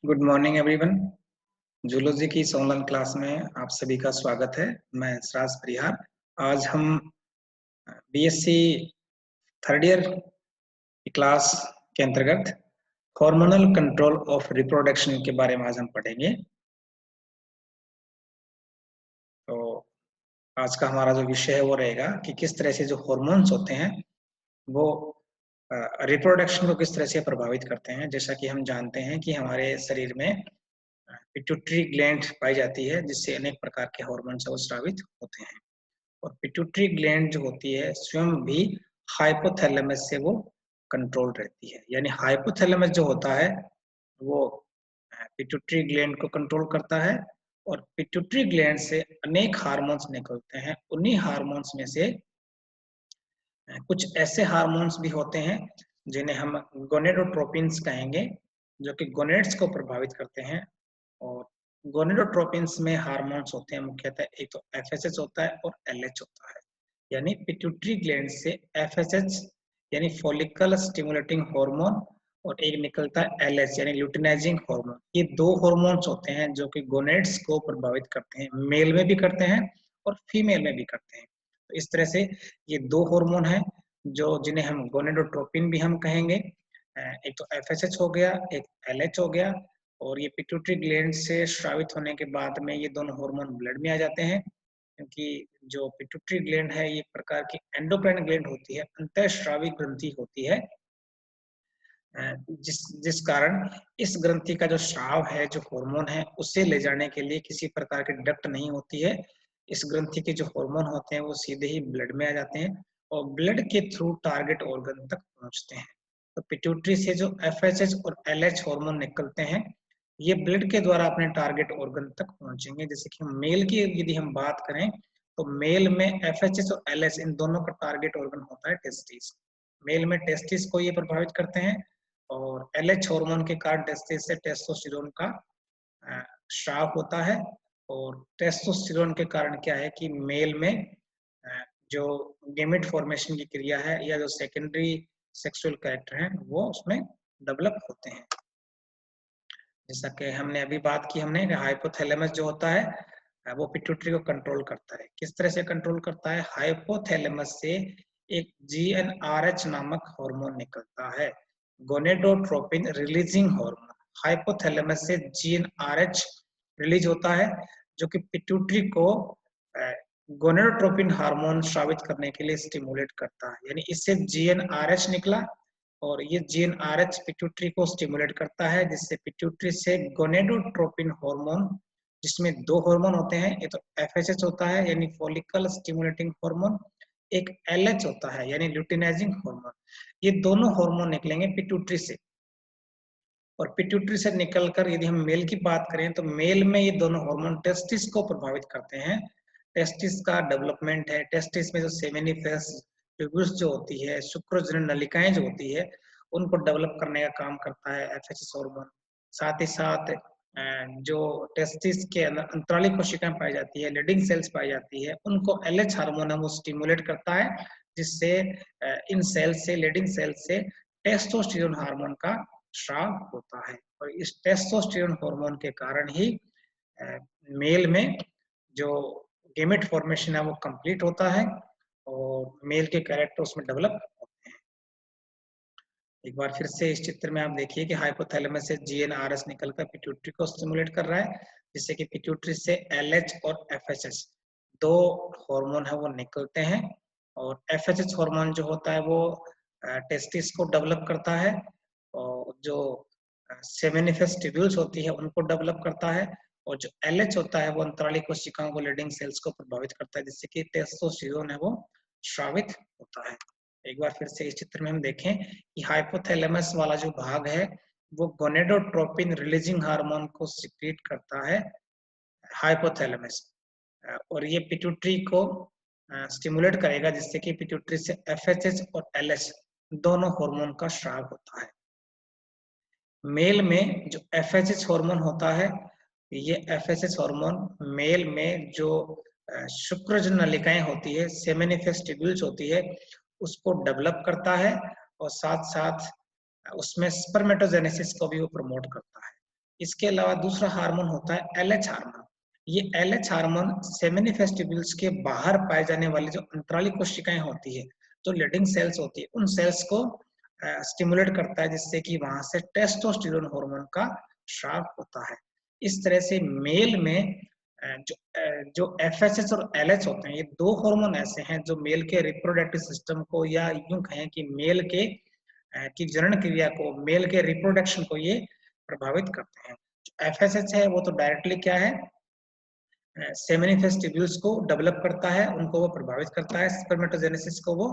Good morning everyone. Zoology की इस online class में आप सभी का स्वागत है। मैं सराज परिहार। आज हम बीएससी थर्ड ईयर की क्लास के अंतर्गत हार्मोनल कंट्रोल ऑफ रिप्रोडक्शन के बारे में आज हम पढ़ेंगे। तो आज का हमारा जो विषय है वो रहेगा कि किस तरह से जो हार्मोन्स होते हैं वो रिप्रोडक्शन को किस तरह से प्रभावित करते हैं। जैसा कि हम जानते हैं कि हमारे शरीर में पिट्यूटरी ग्लैंड पाई जाती है जिससे अनेक प्रकार के हार्मोन्स वो स्रावित होते हैं। और पिट्यूटरी ग्लैंड जो होती है स्वयं भी हाइपोथैलेमस से वो कंट्रोल रहती है। यानी हाइपोथैलेमस जो होता है वो पिट्यूटरी ग्लैंड को कंट्रोल करता है और पिट्यूटरी ग्लैंड से अनेक हार्मोन्स निकलते हैं। उन्हीं हार्मोन्स में से कुछ ऐसे हार्मोन्स भी होते हैं जिन्हें हम गोनेडोट्रोपिन्स कहेंगे, जो कि गोनेड्स को प्रभावित करते हैं। और गोनेडोट्रोपिन्स में हार्मोन्स होते हैं मुख्यतः एक तो एफएसएच होता है और एलएच होता है। यानी पिट्यूटरी ग्लैंड से एफएसएच यानी फॉलिकल स्टिमुलेटिंग हार्मोन और एक निकलता है एलएच यानी ल्यूटिनाइजिंग हार्मोन। ये दो हार्मोन्स होते हैं जो कि गोनेड्स को प्रभावित करते हैं, मेल में भी करते हैं और फीमेल में भी करते हैं। तो इस तरह से ये दो हार्मोन हैं जो जिन्हें हम गोनेडोट्रोपिन भी हम कहेंगे। एक तो एफएसएच हो गया, एक एलएच हो गया। और ये पिट्यूटरी ग्लैंड से स्रावित होने के बाद में ये दोनों हार्मोन ब्लड में आ जाते हैं, क्योंकि जो पिट्यूटरी ग्लैंड है ये एक प्रकार की एंडोक्राइन ग्लैंड होती है, अंतःस्रावी ग्रंथि होती है, जिस जिस कारण इस ग्रंथि का जो स्राव है, जो हार्मोन है, उसे ले जाने के लिए किसी प्रकार की डक्ट नहीं होती है। इस ग्रंथि के जो हार्मोन होते हैं वो सीधे ही ब्लड में आ जाते हैं और ब्लड के थ्रू टारगेट ऑर्गन तक पहुंचते हैं। तो पिट्यूटरी से जो एफएसएच और एलएच हार्मोन निकलते हैं ये ब्लड के द्वारा अपने टारगेट ऑर्गन तक पहुंचेंगे। जैसे कि मेल की यदि हम बात करें तो मेल में एफएचएच और एलएच इन दोनों का टारगेट ऑर्गन होता है टेस्टिस। मेल में टेस्टिस को ये प्रभावित करते हैं और एलएच हार्मोन के कारण टेस्टिस से टेस्टोस्टेरोन का स्राव होता है। और टेस्टोस्टेरोन के कारण क्या है कि मेल में जो गेमेट फॉर्मेशन की क्रिया है या जो सेकेंडरी सेक्सुअल कैरेक्टर है वो उसमें डेवलप होते हैं। जैसा कि हमने अभी बात की हमने हाइपोथैलेमस जो होता है वो पिट्यूटरी को कंट्रोल करता है। किस तरह से कंट्रोल करता है? हाइपोथैलेमस से एक जीएनआरएच नामक हार्मोन निकलता है, गोनेडोट्रोपिन रिलीजिंग हार्मोन। हाइपोथैलेमस से जीएनआरएच रिलीज होता है जो कि पिट्यूटरी को गोनेडोट्रोपिन हार्मोन स्रावित करने के लिए स्टिमुलेट करता है। यानी इससे जीएनआरएच निकला और ये जीएनआरएच पिट्यूटरी को स्टिमुलेट करता है, जिससे पिट्यूटरी से गोनेडोट्रोपिन हार्मोन, जिसमें दो हार्मोन होते हैं, एक तो एफएसएच होता है यानी फॉलिकल स्टिमुलेटिंग हार्मोन, एक एलएच होता है यानी ल्यूटिनाइजिंग हार्मोन। ये दोनों हार्मोन निकलेंगे पिट्यूटरी से। और पिट्यूटरी से निकलकर यदि हम मेल की बात करें तो मेल में ये दोनों हार्मोन टेस्टिस को प्रभावित करते हैं। टेस्टिस का डेवलपमेंट है, टेस्टिस में जो सेमिनिफेस ट्यूब्यूल्स जो होती है, शुक्रजनन नलिकाएं जो होती है, उनको डेवलप करने का काम करता है एफएचएस हार्मोन। साथ ही साथ जो टेस्टिस के अंदर अंतराली कोशिकाएं पाई जाती है, लीडिंग सेल्स पाई जाती है, उनको एलएच हार्मोन है वो स्टिमुलेट करता है, जिससे इन सेल्स से, लीडिंग सेल्स से टेस्टोस्टेरोन हार्मोन का स्राव होता है। और इस टेस्टोस्टेरोन हार्मोन के कारण ही मेल में जो गेमेट फॉर्मेशन है वो कंप्लीट होता है और मेल के कैरेक्टर उसमें डेवलप होते हैं। एक बार फिर से इस चित्र में आप देखिए कि हाइपोथैलेमस से जीएनआरएच निकलकर पिट्यूटरी को स्टिमुलेट कर रहा है, जिससे कि पिट्यूटरी से एलएच और एफएचएच दो हार्मोन है वो निकलते हैं। और एफएचएच हार्मोन जो होता है वो टेस्टिस को डेवलप करता है और जो सेमिनिफेस ट्यूब्यूल्स होती है उनको डेवलप करता है। और जो एलएच होता है वो अंतराली कोशिकाओं को, लीडिंग सेल्स को प्रभावित करता है, जिससे कि टेस्टोस्टेरोन है वो स्रावित होता है। एक बार फिर से इस चित्र में हम देखें कि हाइपोथैलेमस वाला जो भाग है वो गोनेडोट्रोपिन रिलीजिंग हार्मोन को सिक्रीट करता है हाइपोथैलेमस, और ये पिट्यूटरी को स्टिमुलेट करेगा, जिससे कि पिट्यूटरी से एफएचएच और एलएच दोनों हार्मोन का स्राव होता है। मेल में जो एफएचएच हार्मोन होता है, ये एफएचएच हार्मोन मेल में जो शुक्रजनन नलिकाएं होती है, सेमिनिफेस ट्यूब्यूल्स होती है, उसको डेवलप करता है और साथ साथ उसमें स्पर्मेटोजेनेसिस को भी वो प्रमोट करता है। इसके अलावा दूसरा हार्मोन होता है LH हार्मोन। ये LH हार्मोन सेमिनिफेस्ट टेस्टिकल्स के बाहर पाए जाने वाली जो अंतराली कोशिकाएं होती है, जो लीडिंग सेल्स होती है, उन सेल्स को स्टिमुलेट करता है, जिससे कि वहां से टेस्टोस्टेरोन हार्मोन का स्राव होता है। इस तरह से मेल में जो FSH और LH होते हैं, ये दो हार्मोन ऐसे हैं जो मेल के रिप्रोडक्टिव सिस्टम को, या यूं कहें कि मेल के की जनन क्रिया को, मेल के रिप्रोडक्शन को ये प्रभावित करते हैं। FSH है वो तो डायरेक्टली क्या है, सेमिनिफेस्ट ट्यूब्यूल्स को डेवलप करता है, उनको वो प्रभावित करता है, स्पर्मेटोजेनेसिस को वो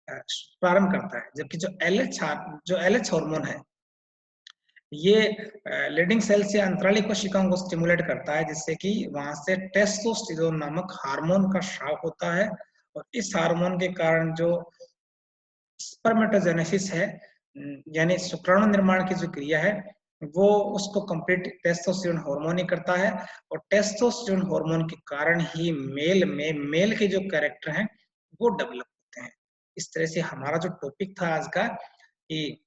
प्रारंभ करता है। जबकि जो LH हार्मोन है, ये लीडिंग सेल से अंतराली कोशिकाओं को स्टिमुलेट करता है, जिससे कि वहां से टेस्टोस्टेरोन नामक हार्मोन का स्राव होता है। और इस हार्मोन के कारण जो स्पर्मेटोजेनेसिस है, यानी शुक्राणु निर्माण की जो क्रिया है, वो उसको कंप्लीट टेस्टोस्टेरोन हार्मोन ही करता है। और टेस्टोस्टेरोन हार्मोन के कारण ही मेल के जो कैरेक्टर हैं वो डेवलप होते हैं। इस तरह से हमारा जो टॉपिक था आज का, कि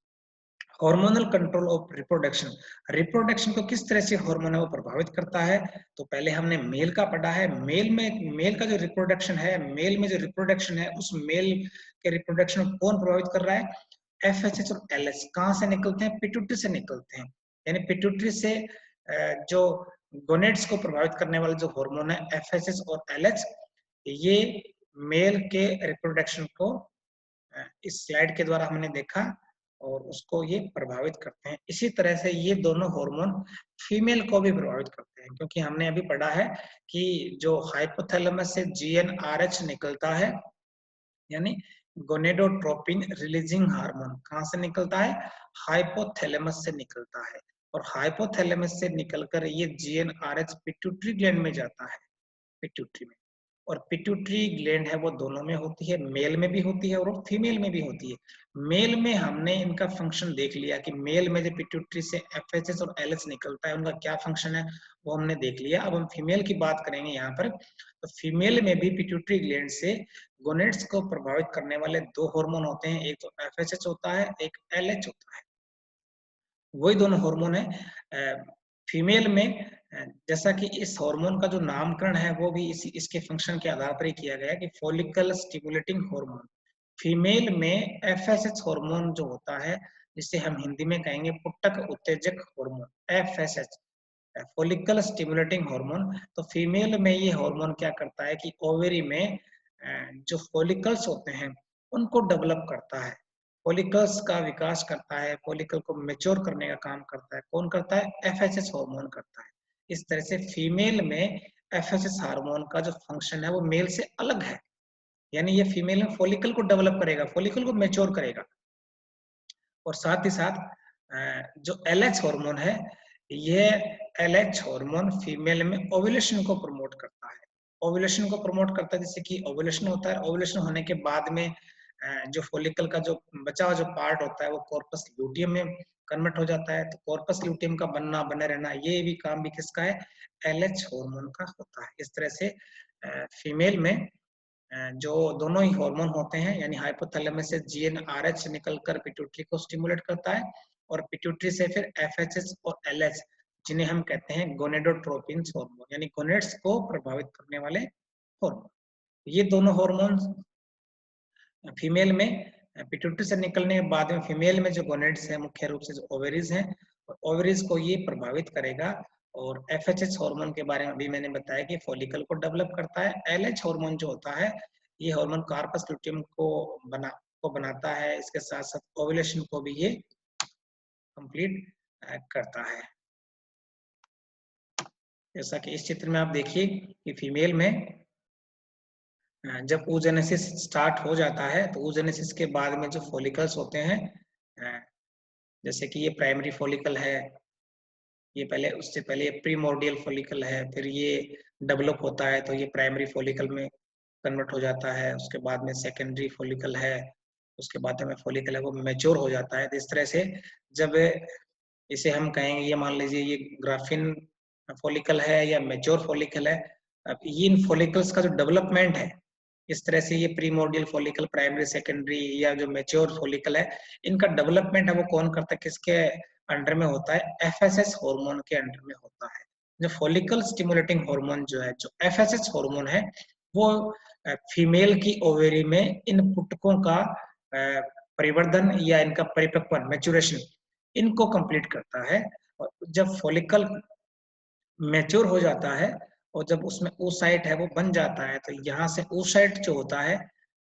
हार्मोनल कंट्रोल ऑफ रिप्रोडक्शन को किस तरह से हार्मोन है वो प्रभावित करता है। तो पहले हमने मेल का पढ़ा है। मेल का जो रिप्रोडक्शन है, मेल में जो रिप्रोडक्शन है, उस मेल के रिप्रोडक्शन को कौन प्रभावित कर रहा है, FSH और LH। कहाँ से निकलते हैं, पिट्यूटरी से निकलते हैं। यानी पिट्यूटरी से जो गोनेड्स को प्रभावित करने वाले जो हार्मोन है FSH और LH, ये मेल के रिप्रोडक्शन को इस स्लाइड के द्वारा हमने देखा और उसको ये प्रभावित करते हैं। इसी तरह से ये दोनों हार्मोन फीमेल को भी प्रभावित करते हैं, क्योंकि हमने अभी पढ़ा है कि जो हाइपोथैलेमस से GnRH निकलता है, यानी गोनेडोट्रोपिन रिलीजिंग हार्मोन, कहाँ से निकलता है, हाइपोथैलेमस से निकलता है। और हाइपोथैलेमस से निकलकर ये GnRH पिट्यूटरी ग्लैंड में जाता है, पिट्यूटरी में। और पिट्यूटरी ग्लैंड है वो दोनों में होती है, मेल में भी होती है और फीमेल में भी होती है। मेल में हमने इनका फंक्शन देख लिया कि मेल में जो पिट्यूटरी से FSH और LH निकलता है, उनका क्या फंक्शन है वो हमने देख लिया। अब हम फीमेल की बात करेंगे यहाँ पर। तो फीमेल में भी पिट्यूटरी ग्लैंड से गोनेड्स को प्रभावित करने वाले दो हार्मोन होते हैं, एक तो FSH होता है, एक LH होता है। वही दोनों हार्मोन है फीमेल में। जैसा कि इस हार्मोन का जो नामकरण है वो भी इसके फंक्शन के आधार पर ही किया गया है कि फॉलिकल स्टिमुलेटिंग हार्मोन। फीमेल में FSH हार्मोन जो होता है, जिसे हम हिंदी में कहेंगे पुटक उत्तेजक hormone, FSH, follicle stimulating hormone. तो फीमेल में ये हार्मोन क्या करता है कि ओवरी में जो फॉलिकल्स होते हैं उनको डेवलप करता है, फॉलिकल्स का विकास करता है, फॉलिकल को मैच्योर करने का काम करता है। कौन करता है, FSH हार्मोन करता है। इस तरह से फीमेल में FSH हार्मोन का जो फंक्शन है वो मेल से अलग है, यानी ये फीमेल में फॉलिकल को डेवलप करेगा, फॉलिकल को मैच्योर करेगा। और साथ ही साथ जो LH हार्मोन है, ये LH हार्मोन फीमेल में ओव्यूलेशन को प्रमोट करता है। ओव्यूलेशन को प्रमोट करता है, जैसे कि ओव्यूलेशन होता है, ओव्यूलेशन होने के बाद में जो फॉलिकल का जो बचा हुआ जो पार्ट होता है वो कॉर्पस ल्यूटियम में कन्वर्ट हो जाता है। तो कॉर्पस ल्यूटियम का बनना बने रहना, ये भी काम भी किसका है, LH हार्मोन का होता है। इस तरह से फीमेल में जो दोनों ही हार्मोन होते हैं, यानी हाइपोथैलेमस से GnRH निकलकर पिट्यूटरी को स्टिमुलेट करता है, और पिट्यूटरी से फिर FSH और LH, जिन्हें हम कहते हैं गोनेडोट्रोपिन हार्मोन, यानी गोनेड्स को प्रभावित करने वाले हार्मोन। ये दोनों हार्मोन फीमेल में पिट्यूटरी से निकलने के बाद में फीमेल में जो गोनेड्स है, मुख्य रूप से जो ओवेरीज हैं, ओवेरीज को ये प्रभावित करेगा। और FSH हार्मोन के बारे में भी मैंने बताया कि फॉलिकल को डेवलप करता है। LH हार्मोन जो होता है, ये हार्मोन कार्पस ल्यूटियम को बनाता है, इसके साथ साथ ओव्यूलेशन को भी ये कंप्लीट करता है। जैसा कि इस चित्र में आप देखिए कि फीमेल में जब oogenesis स्टार्ट हो जाता है, तो oogenesis के बाद में जो फॉलिकल्स होते हैं, जैसे कि ये प्राइमरी फॉलिकल है, ये पहले, उससे पहले ये प्रीमोर्डियल फॉलिकल है, फिर ये डेवलप होता है तो ये प्राइमरी फॉलिकल में कन्वर्ट हो जाता है। उसके बाद में सेकेंडरी फॉलिकल है, उसके बाद में फॉलिकल है वो मैच्योर हो जाता है। तो इस तरह से जब इसे हम कहेंगे, ये मान लीजिए ये ग्राफिन फॉलिकल है या मैच्योर फॉलिकल है, अब इन फॉलिकल्स का जो डेवलपमेंट है, इस तरह से ये प्रीमोर्डियल फॉलिकल, प्राइमरी, सेकेंडरी या जो मैच्योर फॉलिकल है, इनका डेवलपमेंट है वो कौन करता है, किसके अंडर में होता है, एफएसएच हार्मोन के अंडर में होता है। जो फॉलिकल स्टिमुलेटिंग हार्मोन जो है, जो एफएसएच हार्मोन है, वो फीमेल की ओवेरी में इन पुटकों का परिवर्धन या इनका परिपक्वन, मैच्योरेशन, इनको कंप्लीट करता है। और जब फॉलिकल मैच्योर हो जाता है और जब उसमें oocyte है वो बन जाता है, तो यहाँ से oocyte जो होता है,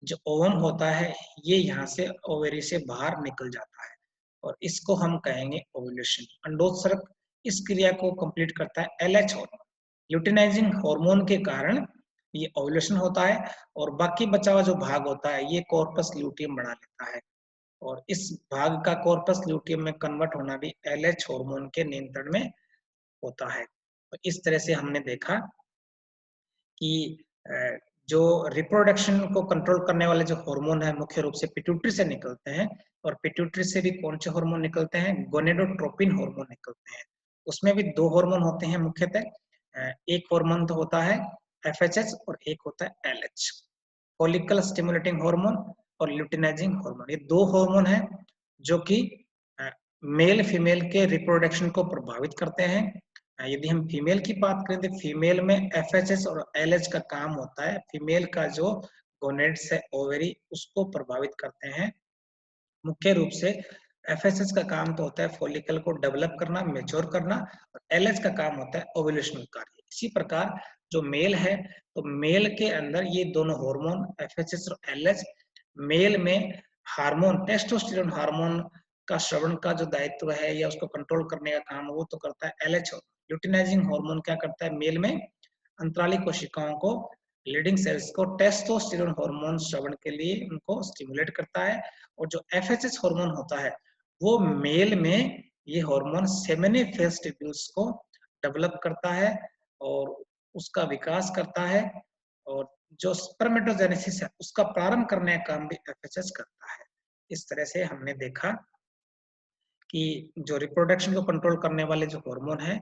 जो ओवम होता है, ये यहाँ से ओवेरी से बाहर निकल जाता है और इसको हम कहेंगे ओव्यूलेशन। अंडोत्सर्ग इस क्रिया को कंप्लीट करता है एलएच हार्मोन। ल्यूटिनाइजिंग हार्मोन के कारण ये ओव्यूलेशन होता है और बाकी बचा हुआ जो भाग होता है ये कॉर्पस ल्यूटियम बना लेता है और इस भाग का कॉर्पस ल्यूटियम में कन्वर्ट होना भी एलएच हार्मोन के नियंत्रण में होता है। तो इस तरह से हमने देखा कि जो रिप्रोडक्शन को कंट्रोल करने वाले जो हार्मोन है मुख्य रूप से पिट्यूटरी से निकलते हैं और पिट्यूटरी से भी कौन से हार्मोन निकलते हैं, गोनेडोट्रोपिन हार्मोन निकलते हैं। उसमें भी दो हार्मोन होते हैं मुख्यतः, एक हार्मोन तो होता है एफएचएच और एक होता है एलएच, फॉलिकल स्टिमुलेटिंग हार्मोन और ल्यूटिनाइजिंग हार्मोन। ये दो हार्मोन हैं जो कि मेल फीमेल के रिप्रोडक्शन को प्रभावित करते हैं। यदि हम फीमेल की बात करें तो फीमेल में एफएचएच और एलएच का काम होता है, फीमेल का जो गोनेड्स है, ओवरी, उसको प्रभावित करते हैं मुख्य रूप से। एफएसएच का काम तो होता है फॉलिकल को डेवलप करना, मैच्योर करना, और एलएच का काम होता है ओव्यूलेशन कार्य। इसी प्रकार जो मेल है, तो मेल के अंदर ये दोनों हार्मोन एफएसएच और एलएच, मेल में हार्मोन टेस्टोस्टेरोन हार्मोन का श्रवण का जो दायित्व है या उसको कंट्रोल करने का काम वो तो करता है एलएच। ल्यूटिनाइजिंग हार्मोन क्या करता है, मेल में अंतराली कोशिकाओं को, लीडिंग सेल्स को टेस्टोस्टेरोन हार्मोन श्रवण के लिए उनको स्टिमुलेट करता है। और जो एफएचएच हार्मोन होता है वो मेल में ये हार्मोन सेमिनिफेस ट्यूब्यूल्स को डेवलप करता है और उसका विकास करता है और जो स्पर्मेटोजेनेसिस है उसका प्रारंभ करने का काम भी एफएचएच करता है। इस तरह से हमने देखा कि जो रिप्रोडक्शन को कंट्रोल करने वाले जो हार्मोन है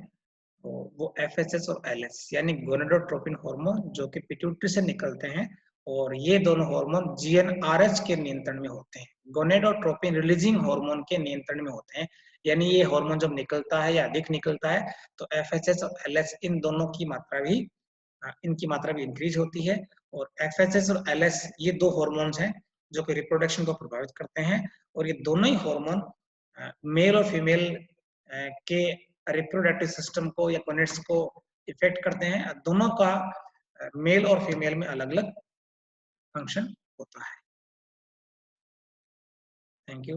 वो एफएचएच और एलएच यानी गोनेडोट्रोपिन हार्मोन जो कि पिट्यूटरी से निकलते हैं और ये दोनों हार्मोन जीएनआरएच के नियंत्रण में होते हैं, गोनेडोट्रोपिन रिलीजिंग हार्मोन के नियंत्रण में होते हैं। यानी ये हार्मोन जब निकलता है या अधिक निकलता है तो एफएचएच और एलएच इन दोनों की मात्रा भी, इनकी मात्रा भी इंक्रीज होती है। और एफएचएच और एलएच ये दो हार्मोन्स हैं जो कि रिप्रोडक्शन को प्रभावित करते हैं और ये दोनों ही हार्मोन मेल और फीमेल के रिप्रोडक्टिव सिस्टम को या गोनेड्स को इफेक्ट करते हैं। दोनों का मेल और फीमेल में अलग अलग फंक्शन होता है। Thank you.